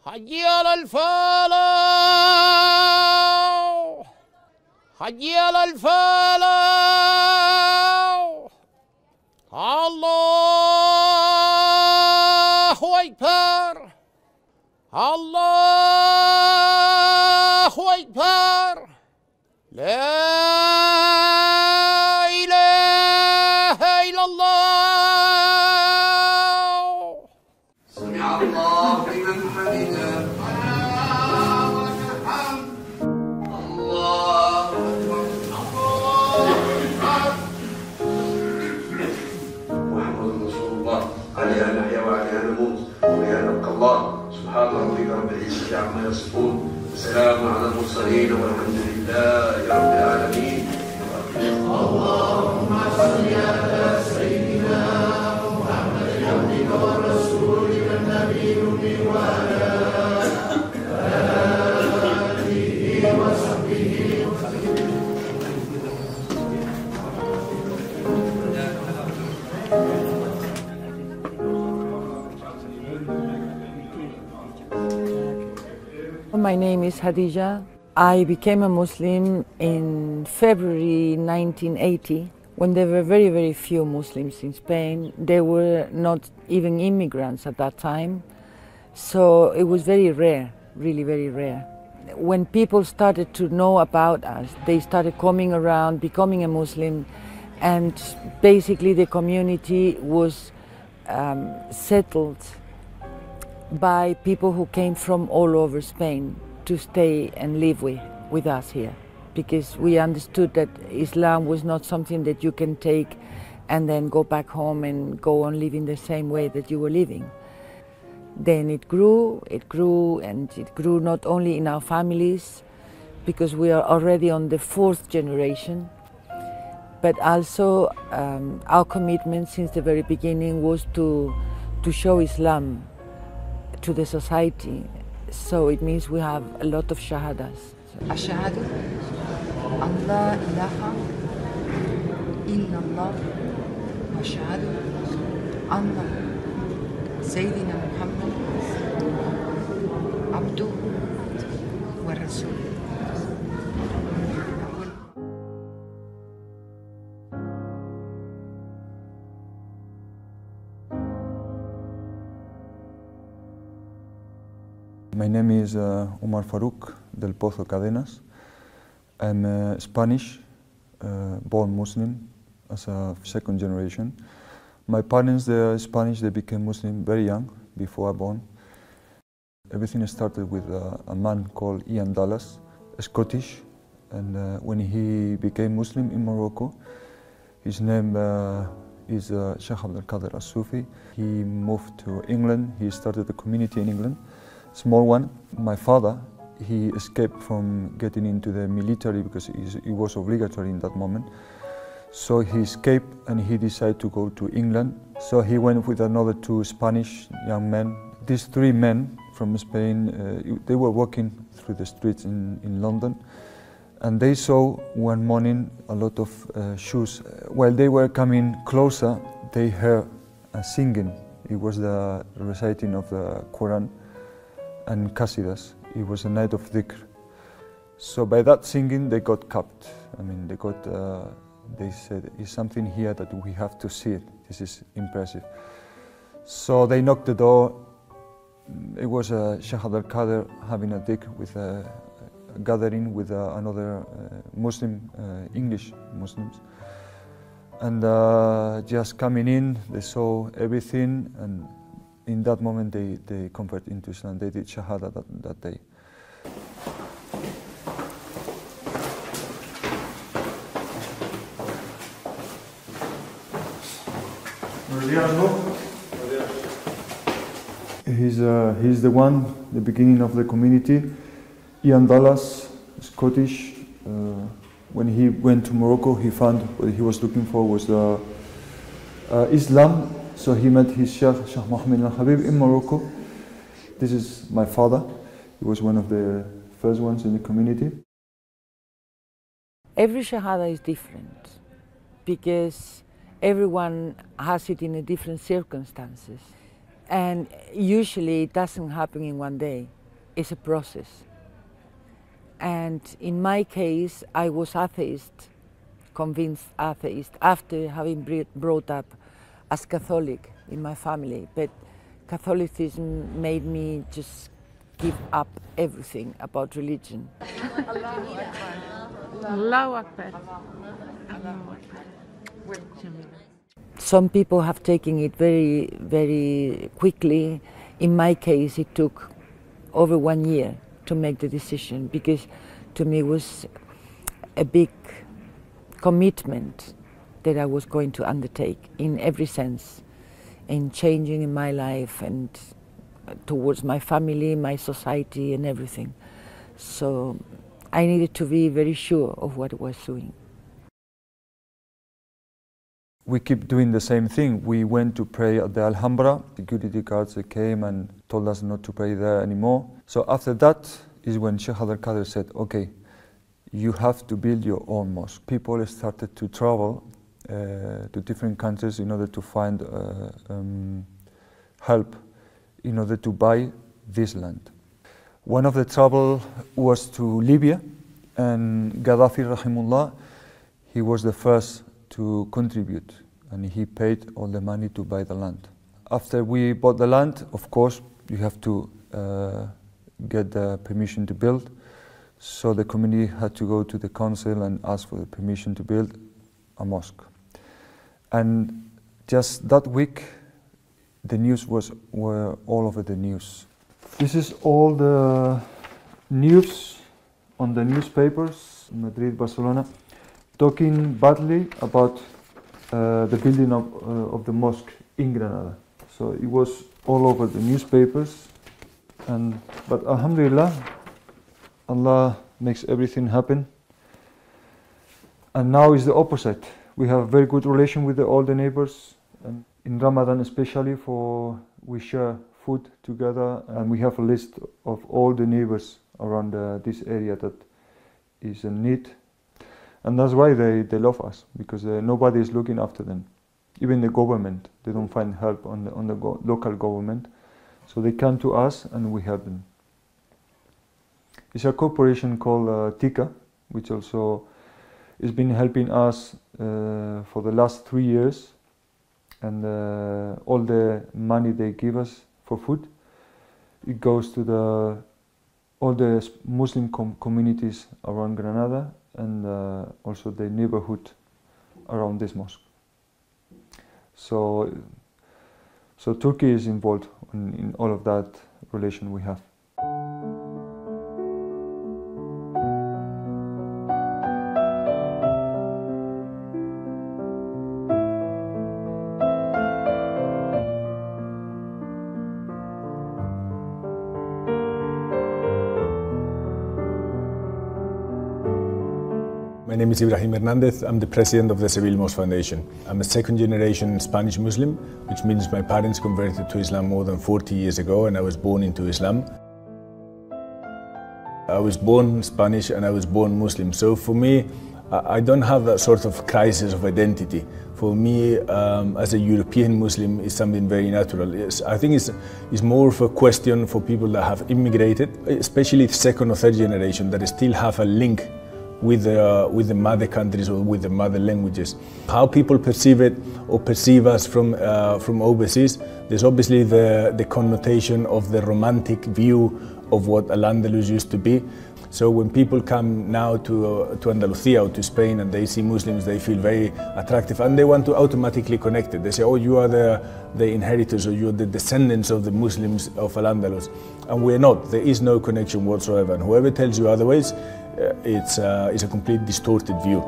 حي على الفلاح حي على الفلاح الله أكبر الله أكبر لا إله إلا الله سمع الله لمن حمده الله أكبر محمد رسول الله عليها نحيا وعليها نموت وبها نلقى الله سبحان ربك رب العزة عما يصفون وسلام على المرسلين والحمد لله رب العالمين. اللهم صل على سيدنا محمد عبدك ورسولك النبي الأمي وعلى آله وصحبه وسلم. My name is Hadija. I became a Muslim in February 1980 when there were very, very few Muslims in Spain. They were not even immigrants at that time. So it was very rare, really very rare. When people started to know about us, they started coming around, becoming a Muslim, and basically the community was settled by people who came from all over Spain to stay and live with us here, because we understood that Islam was not something that you can take and then go back home and go on living the same way that you were living. Then it grew, and it grew not only in our families, because we are already on the fourth generation, but also our commitment since the very beginning was to show Islam to the society. So it means we have a lot of shahadas. أشهد أن لا إله إلا الله وأشهد أن سيدنا محمد عبده ورسوله. My name is Omar Farouk del Pozo Cadenas. I'm Spanish, born Muslim as a second generation. My parents, they're Spanish, they became Muslim very young, before I born. Everything started with a man called Ian Dallas, Scottish, and when he became Muslim in Morocco, his name is Sheikh Abdul Qadir As-Sufi. He moved to England, he started a community in England. Small one. My father, he escaped from getting into the military because it was obligatory in that moment. So he escaped and he decided to go to England. So he went with another two Spanish young men. These three men from Spain, they were walking through the streets in London, and they saw one morning a lot of shoes. While they were coming closer, they heard a singing. It was the reciting of the Quran and Qasidas. It was a night of dhikr. So by that singing, they got cupped. I mean, they said, "Is something here that we have to see it. This is impressive." So they knocked the door. It was Sheikh Abdul Qadir having a dhikr with a gathering with another Muslim, English Muslims. And just coming in, they saw everything, and in that moment they converted into Islam. They did Shahada that day. He's the one, the beginning of the community. Ian Dallas, Scottish. When he went to Morocco, he found what he was looking for was Islam. So he met his Sheikh Mohammed Al-Habib in Morocco. This is my father. He was one of the first ones in the community. Every Shahada is different because everyone has it in different circumstances. And usually it doesn't happen in one day. is a process. And in my case, I was atheist, convinced atheist, after having brought up as Catholic in my family. But Catholicism made me just give up everything about religion. Allahu Akbar. Some people have taken it very, very quickly. In my case, it took over 1 year to make the decision, because to me it was a big commitment that I was going to undertake in every sense, in changing in my life and towards my family, my society and everything. So I needed to be very sure of what I was doing. We keep doing the same thing. We went to pray at the Alhambra. Security guards came and told us not to pray there anymore. So after that is when Sheikh Abdul Qadir said, okay, you have to build your own mosque. People started to travel to different countries in order to find help in order to buy this land. One of the travel was to Libya, and Gaddafi, rahimullah, he was the first to contribute, and he paid all the money to buy the land. After we bought the land, of course, you have to get the permission to build. So the community had to go to the council and ask for the permission to build a mosque. And just that week, the news were all over the news. This is all the news on the newspapers, Madrid, Barcelona, talking badly about the building of the mosque in Granada. So it was all over the newspapers. But alhamdulillah, Allah makes everything happen. And now is the opposite. We have a very good relation with all the neighbors. And in Ramadan especially, we share food together, and we have a list of all the neighbors around this area that is in need. And that's why they love us, because nobody is looking after them. Even the government, they don't find help on the local government. So they come to us and we help them. It's a corporation called Tika, which also has been helping us for the last 3 years. And all the money they give us for food, it goes to all the Muslim communities around Granada, and also the neighborhood around this mosque. So Turkey is involved in all of that relation we have. My name is Ibrahim Hernandez. I'm the president of the Seville Mosque Foundation. I'm a second-generation Spanish Muslim, which means my parents converted to Islam more than 40 years ago, and I was born into Islam. I was born Spanish and I was born Muslim. So for me, I don't have that sort of crisis of identity. For me, as a European Muslim, is something very natural. I think it's more of a question for people that have immigrated, especially the second or third generation, that still have a link with the mother countries or with the mother languages. How people perceive it or perceive us from overseas, there's obviously the connotation of the romantic view of what Al-Andalus used to be. So when people come now to Andalusia or to Spain and they see Muslims, they feel very attractive and they want to automatically connect it. They say, oh, you are the inheritors, or you're the descendants of the Muslims of Al-Andalus. And we're not. There is no connection whatsoever. And whoever tells you otherwise, it's a complete distorted view.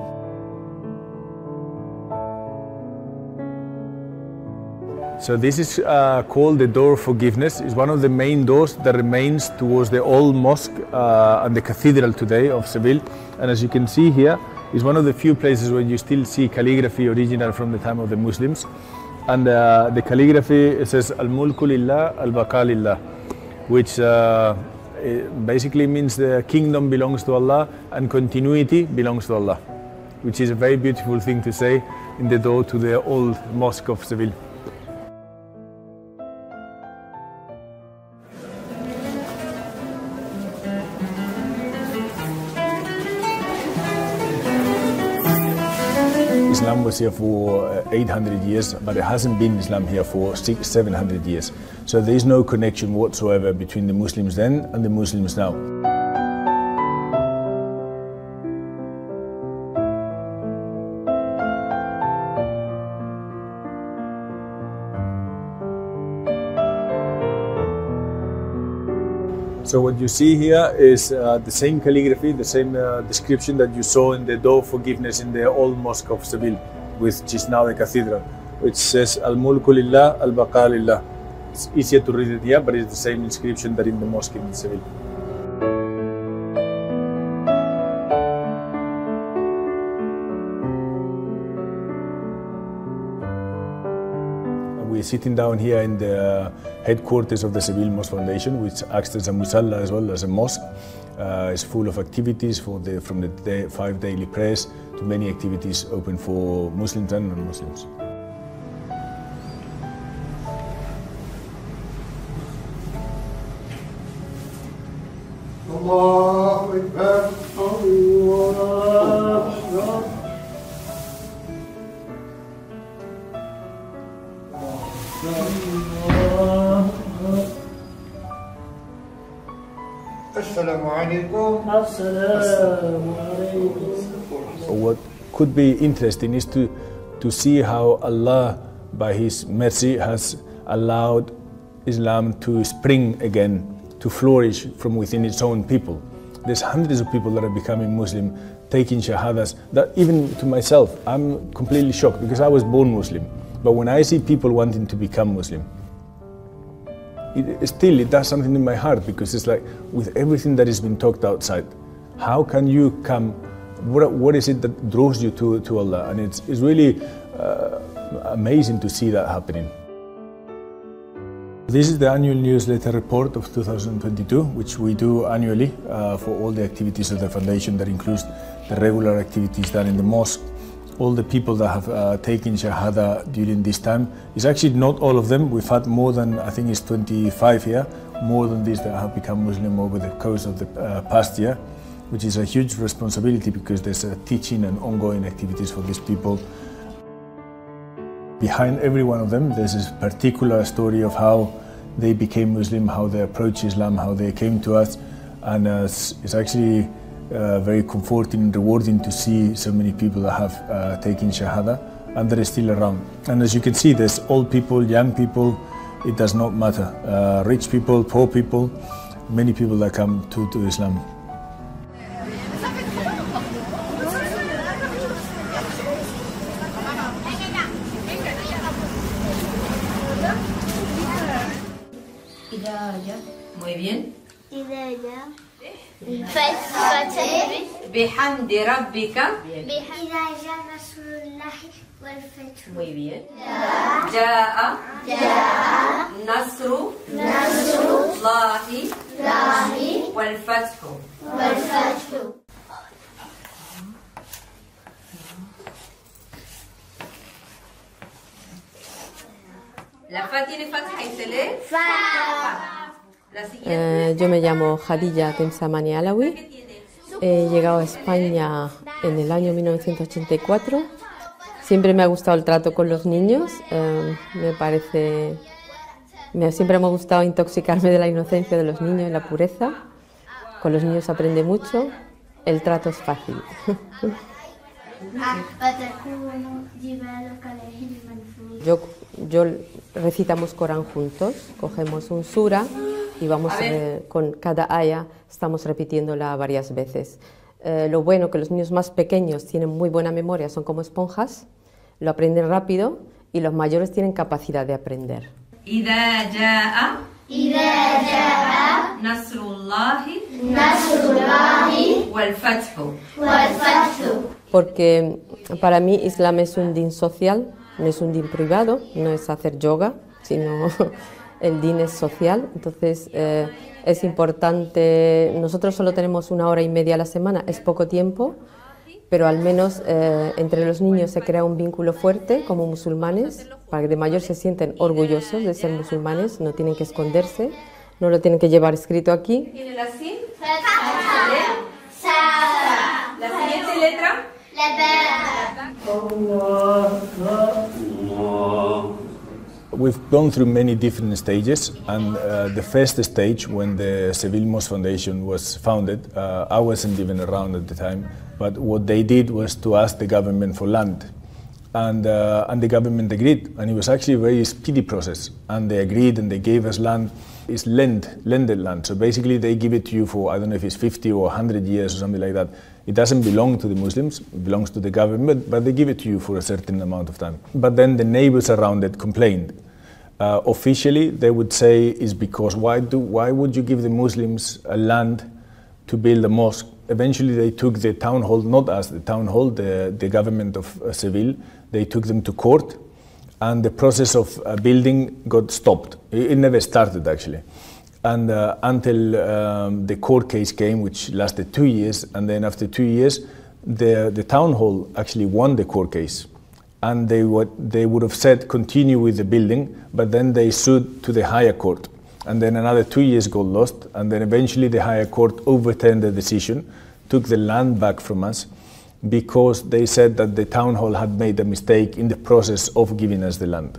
So this is called the Door of Forgiveness. It's one of the main doors that remains towards the old mosque and the cathedral today of Seville. And as you can see here, it's one of the few places where you still see calligraphy original from the time of the Muslims. And the calligraphy, it says Al-Mulku Lillah, Al-Baqa Lillah, which it basically means the kingdom belongs to Allah and continuity belongs to Allah, which is a very beautiful thing to say in the door to the old mosque of Seville. Islam was here for 800 years, but it hasn't been Islam here for 700 years. So there is no connection whatsoever between the Muslims then and the Muslims now. So what you see here is the same calligraphy, the same description that you saw in the door of forgiveness in the old mosque of Seville, which is now the cathedral, which says Al-Mulku Lillah, Al-Baqa Lillah. It's easier to read it here, but it's the same inscription that in the mosque in Seville. We're sitting down here in the headquarters of the Seville Mosque Foundation, which acts as a musalla as well as a mosque. It's full of activities from the 5 daily prayers to many activities open for Muslims and non-Muslims. Allahu Akbar, Allahu Akbar. What could be interesting is to see how Allah, by His mercy, has allowed Islam to spring again, to flourish from within its own people. There's hundreds of people that are becoming Muslim, taking shahadas, that even to myself, I'm completely shocked because I was born Muslim. But when I see people wanting to become Muslim, it does something in my heart, because it's like, with everything that has been talked outside, how can you come, what is it that draws you to Allah? And it's really amazing to see that happening. This is the annual newsletter report of 2022, which we do annually for all the activities of the foundation. That includes the regular activities done in the mosque, all the people that have taken Shahada during this time. It's actually not all of them. We've had more than, I think it's 25 here, more than this that have become Muslim over the course of the past year, which is a huge responsibility because there's teaching and ongoing activities for these people. Behind every one of them, there's this particular story of how they became Muslim, how they approached Islam, how they came to us, and it's actually very comforting and rewarding to see so many people that have taken Shahada and that are still around. And as you can see, there's old people, young people, it does not matter. Rich people, poor people, many people that come to Islam. Muy bien. بحمد ربك إذا جاء نصر الله والفتح. Muy bien. جاء نصر الله والفتح. La fa tiene fatha y se lee fa. Yo me llamo Khadija Temsamani Alawi. He llegado a España en el año 1984. Siempre me ha gustado el trato con los niños. Siempre me ha gustado intoxicarme de la inocencia de los niños y la pureza. Con los niños se aprende mucho. El trato es fácil. Yo recitamos Corán juntos, cogemos un sura y vamos con cada aya, estamos repitiéndola varias veces. Lo bueno que los niños más pequeños tienen muy buena memoria, son como esponjas, lo aprenden rápido y los mayores tienen capacidad de aprender. إذا جاء نصر الله والفتح. Porque para mí Islam es un din social, no es un din privado, no es hacer yoga, sino el din es social. Entonces es importante, nosotros solo tenemos 1 hora y media a la semana, es poco tiempo, pero al menos entre los niños se crea un vínculo fuerte como musulmanes, para que de mayor se sienten orgullosos de ser musulmanes, no tienen que esconderse, no lo tienen que llevar escrito aquí. ¿Tiene la sin? La siguiente letra. We've gone through many different stages, and the first stage, when the Seville Mosque Foundation was founded, I wasn't even around at the time, but what they did was to ask the government for land. And the government agreed, and it was actually a very speedy process. And they agreed, and they gave us land. It's lended land, so basically they give it to you for, I don't know if it's 50 or 100 years or something like that. It doesn't belong to the Muslims, it belongs to the government, but they give it to you for a certain amount of time. But then the neighbors around it complained. Officially, they would say is because why would you give the Muslims a land to build a mosque? Eventually, they took the town hall, not us, the town hall, the government of Seville, they took them to court, and the process of building got stopped. It never started, actually. And until the court case came, which lasted 2 years, and then after 2 years, the town hall actually won the court case. And they would have said continue with the building, but then they sued to the higher court. And then another 2 years got lost, and then eventually the higher court overturned the decision, took the land back from us, because they said that the town hall had made a mistake in the process of giving us the land.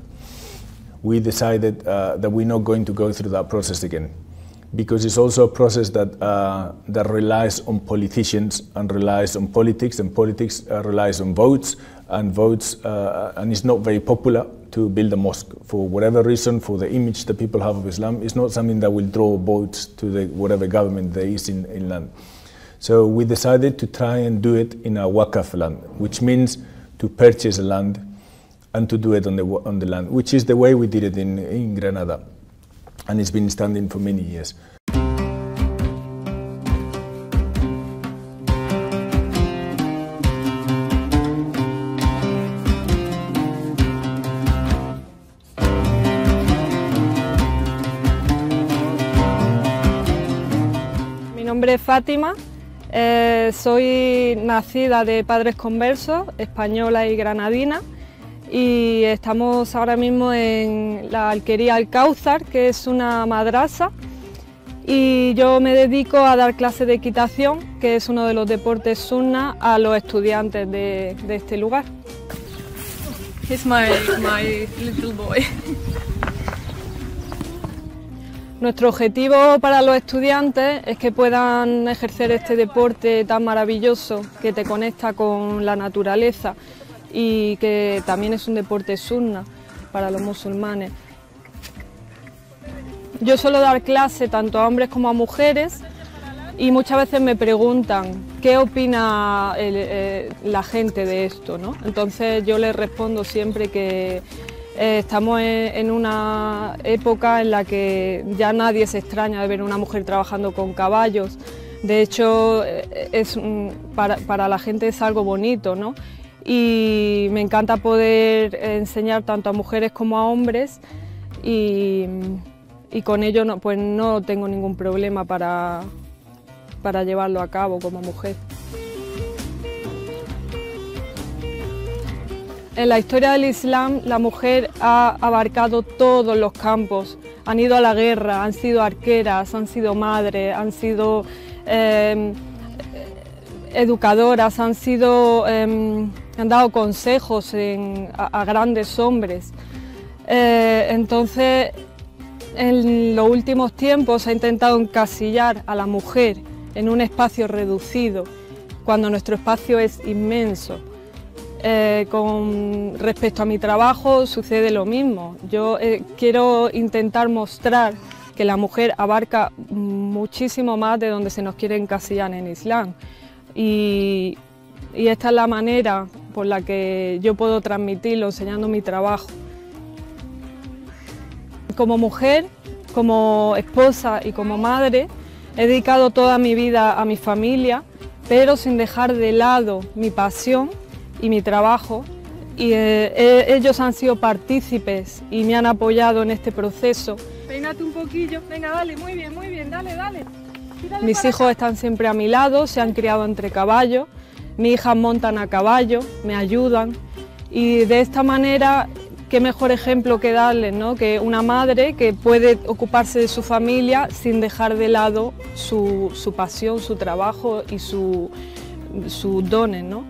We decided that we're not going to go through that process again, because it's also a process that relies on politicians and relies on politics, and politics relies on votes, and votes, and it's not very popular to build a mosque. For whatever reason, for the image that people have of Islam, it's not something that will draw votes to whatever government there is in land. So we decided to try and do it in a Waqf land, which means to purchase a land and to do it on the land, which is the way we did it in Granada. And it's been standing for many years. Mi nombre es Fátima, soy nacida de padres conversos, española y granadina, y estamos ahora mismo en la alquería Alcáuzar, que es una madrasa, y yo me dedico a dar clases de equitación, que es uno de los deportes sunna, a los estudiantes de este lugar. He's my little boy. Nuestro objetivo para los estudiantes es que puedan ejercer este deporte tan maravilloso que te conecta con la naturaleza y que también es un deporte sunna para los musulmanes. Yo suelo dar clase tanto a hombres como a mujeres y muchas veces me preguntan qué opina la gente de esto, ¿no? Entonces yo les respondo siempre que estamos en una época en la que ya nadie se extraña de ver a una mujer trabajando con caballos. De hecho, para la gente es algo bonito, ¿no? Y me encanta poder enseñar tanto a mujeres como a hombres y con ello pues no tengo ningún problema para llevarlo a cabo como mujer. En la historia del Islam, la mujer ha abarcado todos los campos. Han ido a la guerra, han sido arqueras, han sido madres, han sido educadoras, han dado consejos a grandes hombres. Entonces, en los últimos tiempos se ha intentado encasillar a la mujer en un espacio reducido, cuando nuestro espacio es inmenso. Con respecto a mi trabajo sucede lo mismo. Yo quiero intentar mostrar que la mujer abarca muchísimo más de donde se nos quiere encasillar en Islam. Y esta es la manera por la que yo puedo transmitirlo, enseñando mi trabajo. Como mujer, como esposa y como madre, he dedicado toda mi vida a mi familia, pero sin dejar de lado mi pasión y mi trabajo, y ellos han sido partícipes y me han apoyado en este proceso. Peínate un poquillo, venga, dale, muy bien, dale, dale. Tírale. Mis hijos están siempre a mi lado, se han criado entre caballos, mis hijas montan a caballo, me ayudan, y de esta manera, qué mejor ejemplo que darles, ¿no? Que una madre que puede ocuparse de su familia sin dejar de lado su pasión, su trabajo y sus dones, ¿no?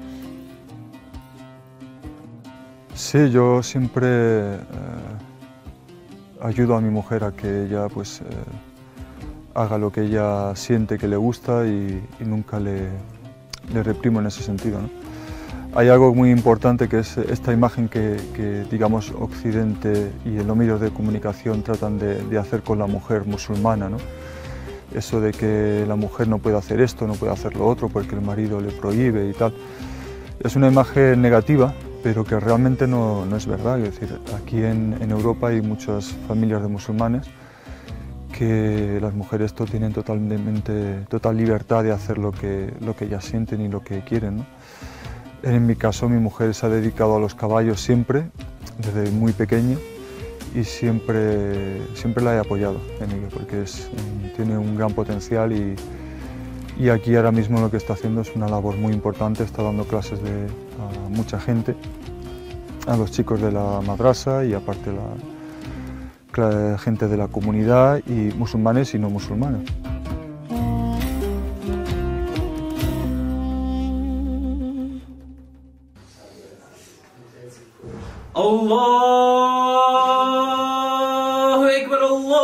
Sí, yo siempre ayudo a mi mujer a que ella pues, haga lo que ella siente que le gusta y nunca le reprimo en ese sentido, ¿no? Hay algo muy importante que es esta imagen que digamos, Occidente y los medios de comunicación tratan de hacer con la mujer musulmana, ¿no? Eso de que la mujer no puede hacer esto, no puede hacer lo otro porque el marido le prohíbe y tal. Es una imagen negativa, pero que realmente no es verdad. Es decir, aquí en Europa hay muchas familias de musulmanes que las mujeres tienen total libertad de hacer lo que ellas sienten y lo que quieren, ¿no? En mi caso, mi mujer se ha dedicado a los caballos siempre, desde muy pequeña, y siempre la he apoyado en ello, porque tiene un gran potencial y aquí ahora mismo lo que está haciendo es una labor muy importante, está dando clases a mucha gente, a los chicos de la madrasa y aparte la gente de la comunidad, y musulmanes y no musulmanes. Allahu Ekber, Allahu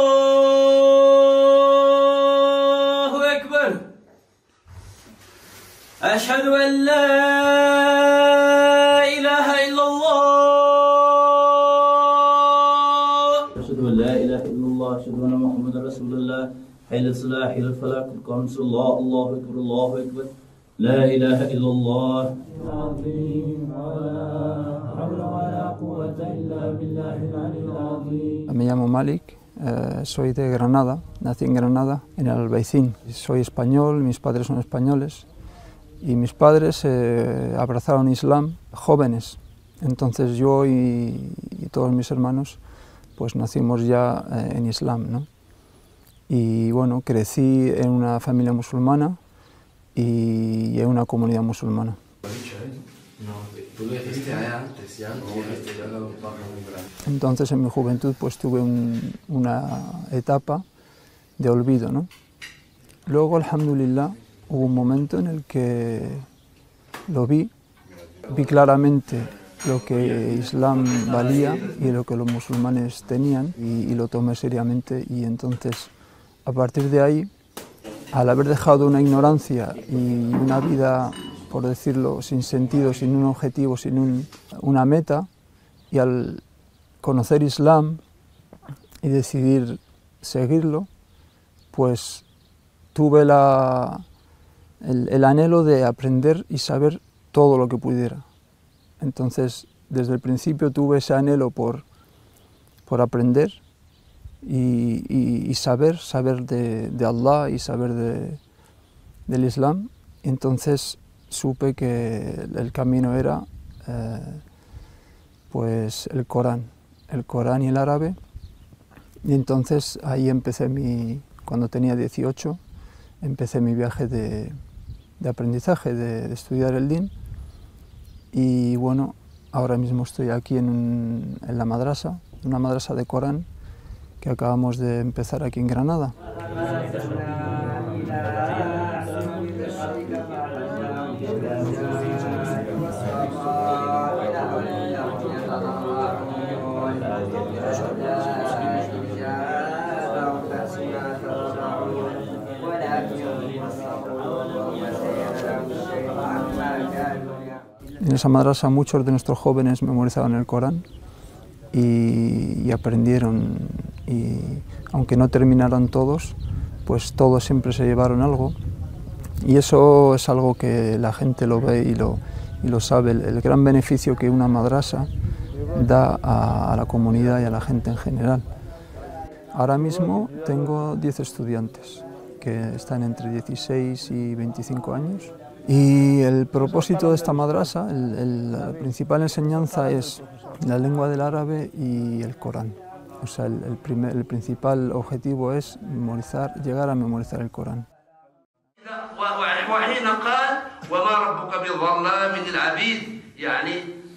Ekber. Ashhadu an la ilaha illallah. Ashhadu an la ilaha illallah. Ashhadu anna Muhammadan Rasulullah. Hayya as-salah, hayya al-falah, qad qamat as-salah. Allahu Ekber, Allahu Ekber. La ilaha illallah. Me llamo Malik, soy de Granada, nací en Granada, en el Albaicín. Soy español, mis padres son españoles y mis padres abrazaron Islam jóvenes. Entonces yo y todos mis hermanos pues nacimos ya en Islam, ¿no? Y bueno, crecí en una familia musulmana y en una comunidad musulmana. Tú lo dijiste antes, ya lo Entonces en mi juventud pues tuve una etapa de olvido, ¿no? Luego, alhamdulillah, hubo un momento en el que lo vi claramente lo que Islam valía y lo que los musulmanes tenían y lo tomé seriamente, y entonces a partir de ahí, al haber dejado una ignorancia y una vida, por decirlo, sin sentido, sin un objetivo, sin una meta, y al conocer Islam y decidir seguirlo, pues tuve el anhelo de aprender y saber todo lo que pudiera. Entonces, desde el principio tuve ese anhelo por aprender y saber de Allah y saber del Islam. Entonces supe que el camino era pues el Corán y el árabe, y entonces ahí empecé cuando tenía 18, empecé mi viaje de aprendizaje, de estudiar el din, y bueno, ahora mismo estoy aquí en la madrasa, una madrasa de Corán que acabamos de empezar aquí en Granada. En esa madrasa muchos de nuestros jóvenes memorizaban el Corán y aprendieron, y aunque no terminaron todos, pues todos siempre se llevaron algo, y eso es algo que la gente lo ve y lo sabe, el gran beneficio que una madrasa da a la comunidad y a la gente en general. Ahora mismo tengo 10 estudiantes que están entre 16 y 25 años. Y el propósito de esta madrasa, la principal enseñanza es la lengua del árabe y el Corán. O sea, el principal objetivo es llegar a memorizar el Corán. وحين قال وما ربك بظلام للعبيد يعني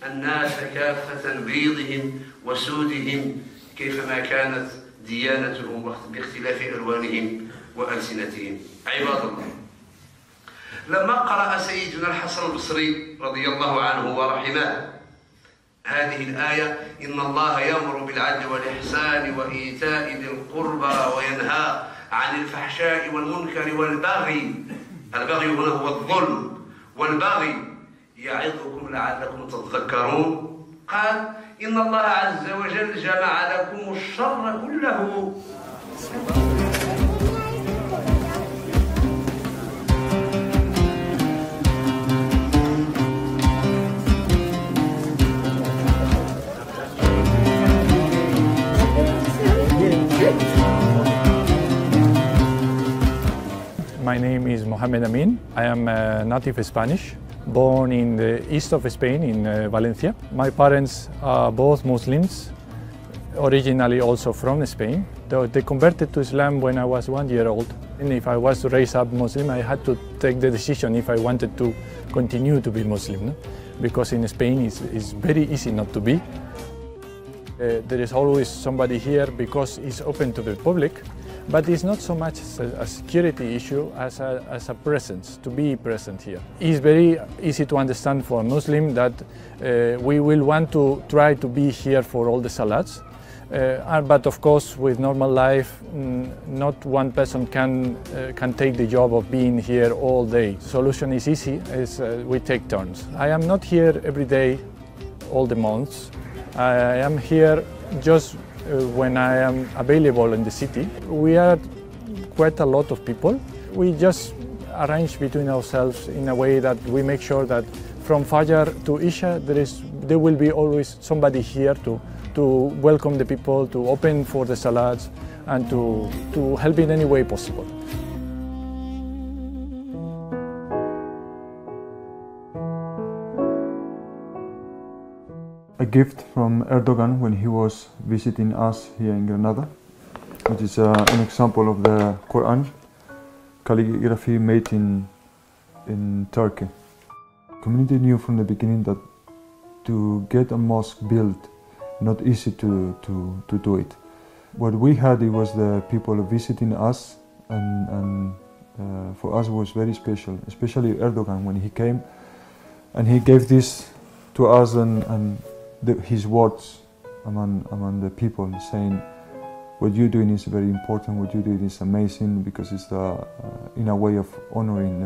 الناس كافة بيضهم وسودهم كيفما كانت ديانتهم باختلاف ألوانهم وألسنتهم. عباد الله، لما قرأ سيدنا الحسن البصري رضي الله عنه ورحمه هذه الآية إن الله يأمر بالعدل والإحسان وإيتاء ذي القربى وينهى عن الفحشاء والمنكر والبغي. البغي هنا هو الظلم والبغي يعظكم لعلكم تذكرون. قال إن الله عز وجل جمع لكم الشر كله. My name is Mohamed Amin. I am native Spanish, born in the east of Spain, in Valencia. My parents are both Muslims, originally also from Spain. They converted to Islam when I was 1 year old. And if I was raised up Muslim, I had to take the decision if I wanted to continue to be Muslim, no? Because in Spain it's very easy not to be. There is always somebody here because it's open to the public. But it's not so much a security issue as a presence, to be present here. It's very easy to understand for a Muslim that we will want to try to be here for all the salats. But of course, with normal life, not one person can take the job of being here all day. Solution is easy, we take turns. I am not here every day, all the months. I am here just when I am available in the city. We are quite a lot of people. We just arrange between ourselves in a way that we make sure that from Fajr to Isha there will be always somebody here to welcome the people, to open for the salats and to help in any way possible. A gift from Erdogan when he was visiting us here in Granada, which is an example of the Quran calligraphy made in Turkey. The community knew from the beginning that to get a mosque built, not easy to do it. What we had, it was the people visiting us, and for us it was very special, especially Erdogan when he came and he gave this to us and his words among the people, saying, what you're doing is very important, what you're doing is amazing, because it's in a way of honoring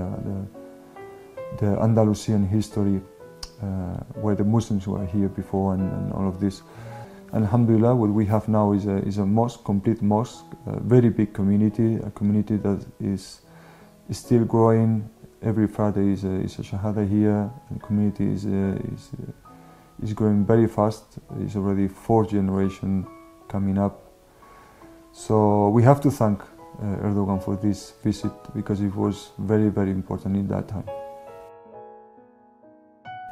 the Andalusian history where the Muslims were here before and all of this. Alhamdulillah, what we have now is a mosque, complete mosque, a very big community, a community that is still growing. Every Friday is a Shahada here, and the community is growing very fast. It's already 4th generation coming up. So we have to thank Erdogan for this visit, because it was very, very important in that time.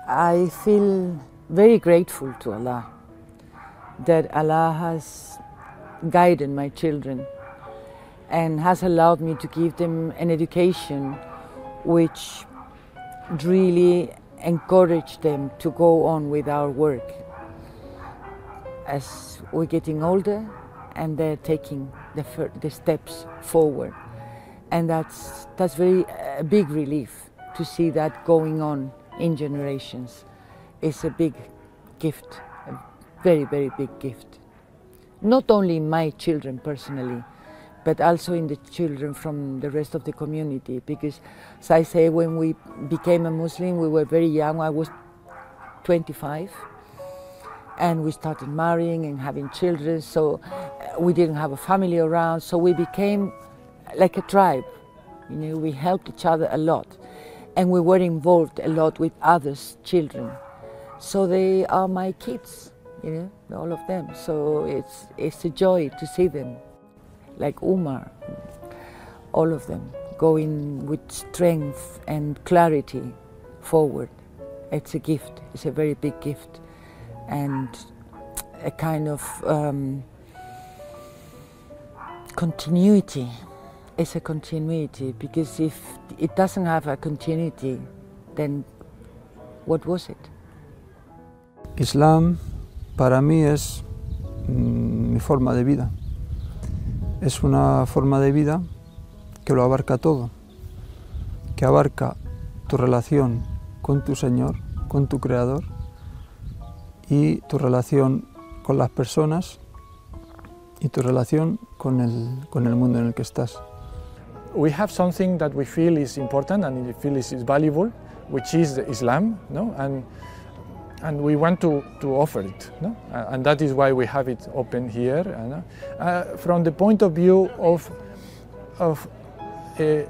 I feel very grateful to Allah that Allah has guided my children and has allowed me to give them an education which really encourage them to go on with our work. As we're getting older and they're taking the steps forward, and that's very a big relief to see that going on in generations. It's a big gift, a very, very big gift. Not only in my children personally, but also in the children from the rest of the community, because, as I say, when we became a Muslim, we were very young. I was 25, and we started marrying and having children, so we didn't have a family around, so we became like a tribe. You know, we helped each other a lot, and we were involved a lot with others' children. So they are my kids, you know, all of them. So it's a joy to see them, like Umar, all of them, going with strength and clarity forward. It's a gift, it's a very big gift, and a kind of continuity. It's a continuity, because if it doesn't have a continuity, then what was it? Islam para mí es mi forma de vida. Es una forma de vida que lo abarca todo, que abarca tu relación con tu Señor, con tu Creador, y tu relación con las personas y tu relación con el mundo en el que estás. We have something that we feel is important and we feel is valuable, which is Islam, no? And we want to offer it, no? And that is why we have it open here. From the point of view of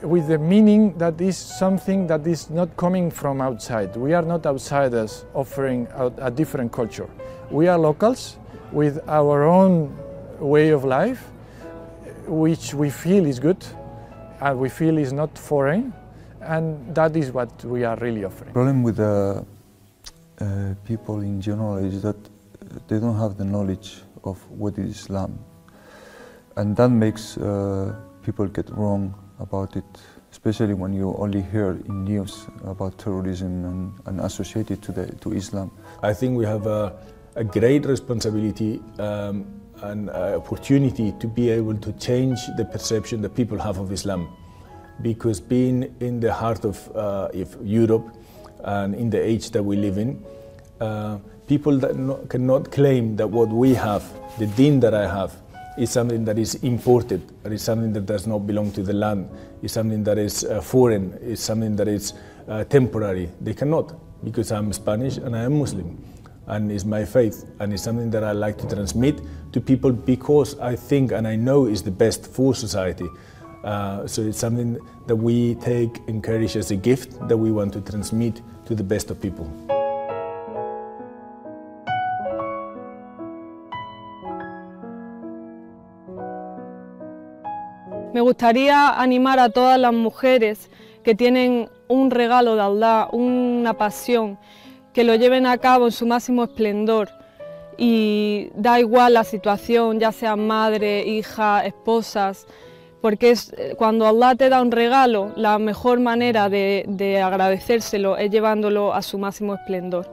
with the meaning that is something that is not coming from outside. We are not outsiders offering a different culture. We are locals with our own way of life, which we feel is good and we feel is not foreign, and that is what we are really offering. The problem with people in general is that they don't have the knowledge of what is Islam, and that makes people get wrong about it, especially when you only hear in news about terrorism and associate it to Islam. I think we have a great responsibility and opportunity to be able to change the perception that people have of Islam, because being in the heart of Europe and in the age that we live in, people that cannot claim that what we have, the deen that I have, is something that is imported, or is something that does not belong to the land, is something that is foreign, is something that is temporary. They cannot, because I'm Spanish and I am Muslim, and it's my faith, and it's something that I like to transmit to people because I think and I know is the best for society. So it's something that we take, encourage as a gift that we want to transmit to the best of people. Me gustaría animar a todas las mujeres que tienen un regalo de Allah, una pasión, que lo lleven a cabo en su máximo esplendor, y da igual la situación, ya sean madre, hija, esposas, porque cuando Allah te da un regalo, la mejor manera de agradecérselo es llevándolo a su máximo esplendor.